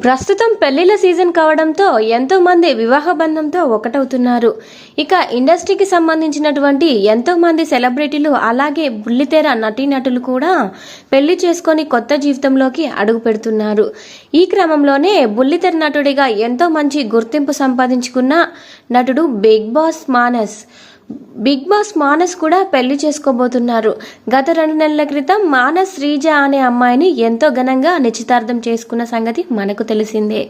ప్రస్తుతం పెళ్లిల సీజన్ కావడంతో ఎంతో మంది వివాహ బంధంతో ఒకటవుతున్నారు. ఇక ఇండస్ట్రీకి సంబంధించినటువంటి ఎంతో మంది సెలబ్రిటీలు అలాగే బుల్లితెర నటీనటులు కూడా పెళ్లి చేసుకొని కొత్త జీవితంలోకి అడుగు పెడుతున్నారు. ఈ క్రమంలోనే బుల్లితెర నటుడిగా ఎంతో మంచి గుర్తింపు సంపాదించుకున్న నటుడు బిగ్ బాస్ మానస్ కూడా పెళ్లి చేసుకోబోతున్నారు. గత 2 నెలల క్రితం మానస్ శ్రీజ అనే అమ్మాయిని ఎంతో ఘనంగా నిశ్చితార్థం చేసుకున్న సంగతి మనకు తెలిసిందే.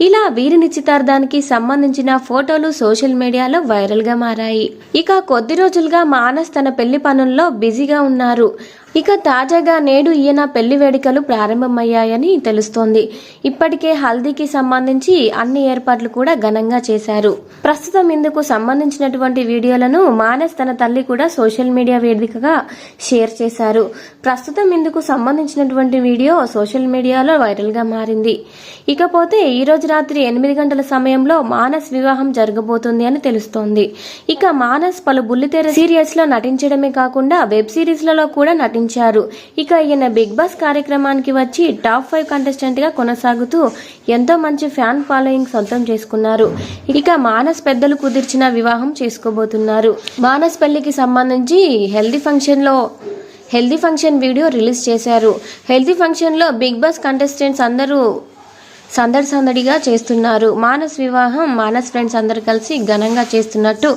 ఇలా వీరి నిశ్చితార్థానికి సంబంధించిన ఫోటోలు సోషల్ మీడియాలో వైరల్ గా మారాయి. ఇక కొద్ది రోజులుగా మానస్ తన పెళ్లి పనుల్లో బిజీగా ఉన్నారు. ఇక తాజాగా నేడు ఈయన పెళ్లి వేడుకలు ప్రారంభమయ్యాయని తెలుస్తోంది. ఇప్పటికే హల్దీకి సంబంధించి అన్ని ఏర్పాట్లు కూడా ఘనంగా చేశారు. ప్రస్తుతం ఇందుకు సంబంధించినటువంటి వీడియోలను మానస్ తన తల్లి కూడా సోషల్ మీడియా వేదికగా షేర్ చేశారు. ప్రస్తుతం ఇందుకు సంబంధించినటువంటి వీడియో సోషల్ మీడియాలో వైరల్ గా మారింది. ఇకపోతే ఈ రోజు రాత్రి 8 గంటల సమయంలో మానస్ వివాహం జరగబోతుంది అని తెలుస్తోంది. ఇక మానస్ పలు బుల్లితెర సీరియల్స్ లో నటించడమే కాకుండా వెబ్ సిరీస్ లలో కూడా నటించారు. ఇక ఈయన బిగ్ బాస్ కార్యక్రమానికి వచ్చి టాప్ 5 కంటెస్టెంట్ గా కొనసాగుతూ ఎంతో మంచి ఫ్యాన్ ఫాలోయింగ్ సొంతం చేసుకున్నారు. ఇక మానస్ పెద్దలు కుదిర్చిన వివాహం చేసుకోబోతున్నారు. మానస్ పెళ్లికి సంబంధించి హెల్దీ ఫంక్షన్ వీడియో రిలీజ్ చేశారు. హెల్దీ ఫంక్షన్ లో బిగ్ బాస్ కంటెస్టెంట్స్ అందరూ సందడిగా చేస్తున్నారు. మానస్ వివాహం మానస్ ఫ్రెండ్స్ అందరు కలిసి ఘనంగా చేస్తున్నట్టు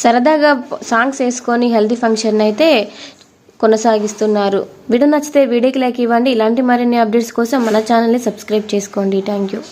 సరదాగా సాంగ్స్ వేసుకొని హెల్దీ ఫంక్షన్ అయితే కొనసాగిస్తున్నారు. వీడియో నచ్చితే వీడియోకి లైక్ ఇవ్వండి. ఇలాంటి మరిన్ని అప్డేట్స్ కోసం మన ఛానల్ని సబ్స్క్రైబ్ చేసుకోండి. Thank you.